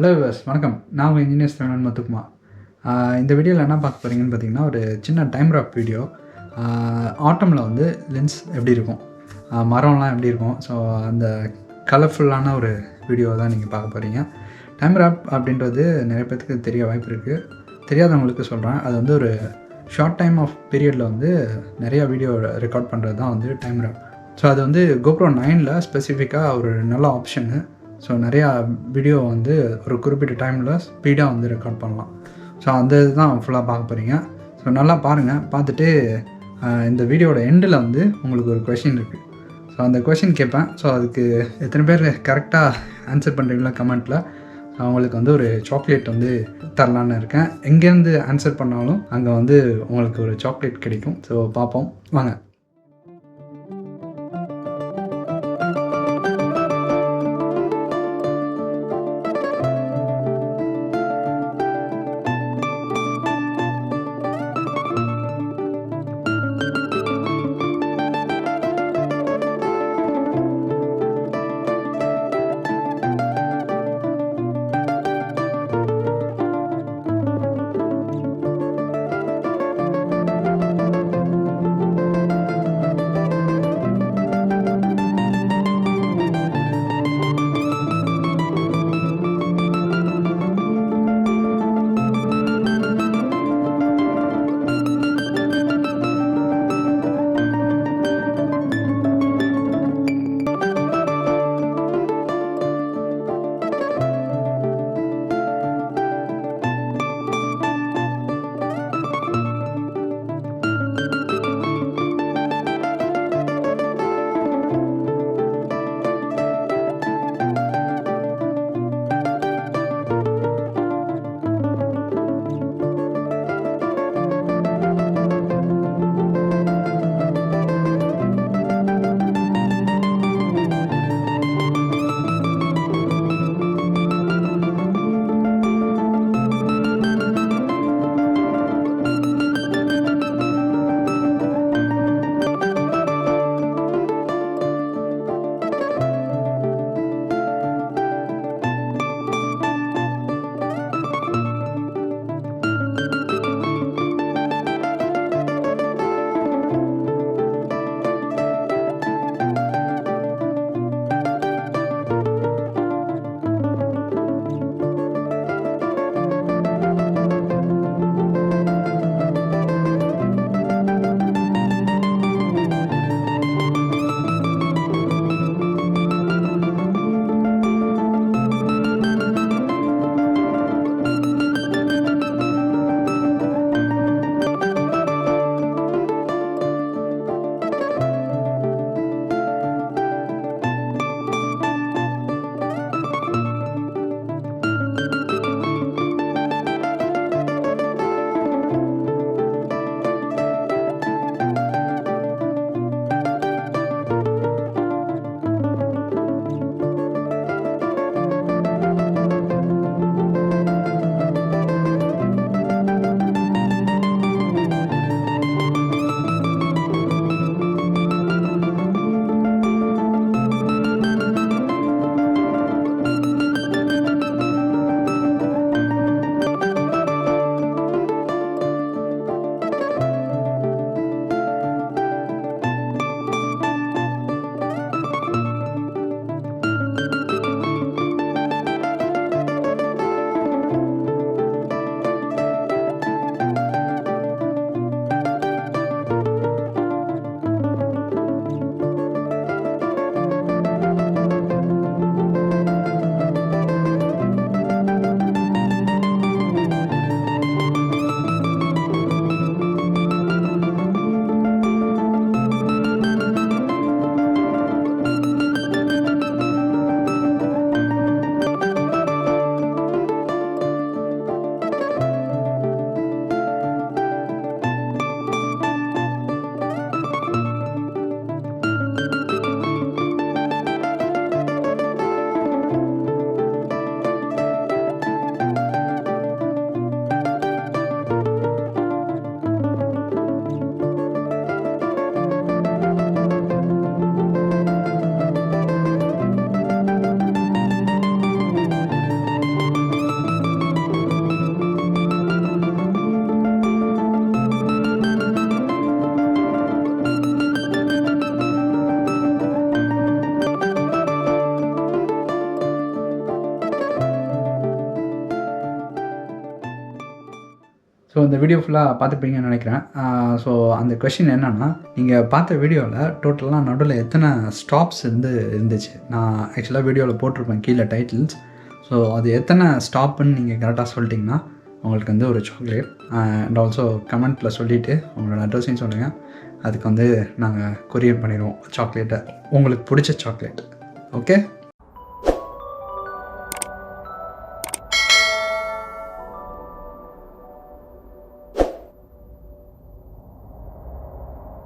Hello viewers, வணக்கம். நான் உங்கள் இன்ஜினியர்ஸ் தமிழன் முத்துக்குமார். இந்த வீடியோவில் என்ன பார்க்க போகிறீங்கன்னு பார்த்தீங்கன்னா, ஒரு சின்ன டைம் ராப் வீடியோ. ஆட்டமில் வந்து லென்ஸ் எப்படி இருக்கும், மரம்லாம் எப்படி இருக்கும், ஸோ அந்த கலர்ஃபுல்லான ஒரு வீடியோ தான் நீங்கள் பார்க்க போகிறீங்க. டைம் ராப் அப்படின்றது நிறைய பேருக்கு தெரிய வாய்ப்பு இருக்குது. தெரியாதவங்களுக்கு சொல்கிறேன். அது வந்து ஒரு ஷார்ட் டைம் ஆஃப் பீரியடில் வந்து நிறையா வீடியோ ரெக்கார்ட் பண்ணுறது தான் வந்து டைம் ராப். ஸோ அது வந்து GoPro 9ல் ஸ்பெசிஃபிக்காக ஒரு நல்ல ஆப்ஷனு. ஸோ நிறையா வீடியோ வந்து ஒரு குறிப்பிட்ட டைமில் ஸ்பீடாக வந்து ரெக்கார்ட் பண்ணலாம். ஸோ அந்த இது தான் ஃபுல்லாக பார்க்க போகிறீங்க. ஸோ நல்லா பாருங்கள். பார்த்துட்டு இந்த வீடியோட எண்டில் வந்து உங்களுக்கு ஒரு கொஷின் இருக்குது. ஸோ அந்த கொஷின் கேட்பேன். ஸோ அதுக்கு எத்தனை பேர் கரெக்டாக ஆன்சர் பண்ணுறீங்களா கமெண்ட்டில், அவங்களுக்கு வந்து ஒரு சாக்லேட் வந்து தரலான்னு இருக்கேன். எங்கேருந்து ஆன்சர் பண்ணாலும் அங்கே வந்து உங்களுக்கு ஒரு சாக்லேட் கிடைக்கும். ஸோ பார்ப்போம் வாங்க. இந்த வீடியோ ஃபுல்லாக பார்த்துப்பீங்கன்னு நினைக்கிறேன். ஸோ அந்த கொஷின் என்னென்னா, நீங்கள் பார்த்த வீடியோவில் டோட்டலாக நடுவில் எத்தனை ஸ்டாப்ஸ் இருந்துச்சு. நான் ஆக்சுவலாக வீடியோவில் போட்டிருப்பேன் கீழே டைட்டில்ஸ். ஸோ அது எத்தனை ஸ்டாப்புன்னு நீங்கள் கரெக்டாக சொல்லிட்டிங்கன்னா உங்களுக்கு வந்து ஒரு சாக்லேட். அண்ட் ஆல்சோ கமெண்ட்டில் சொல்லிவிட்டு உங்களோட அட்ரஸையும் சொல்லுங்கள். அதுக்கு வந்து நாங்கள் கொரியர் பண்ணிடுவோம் சாக்லேட்டை, உங்களுக்கு பிடிச்ச சாக்லேட். ஓகே.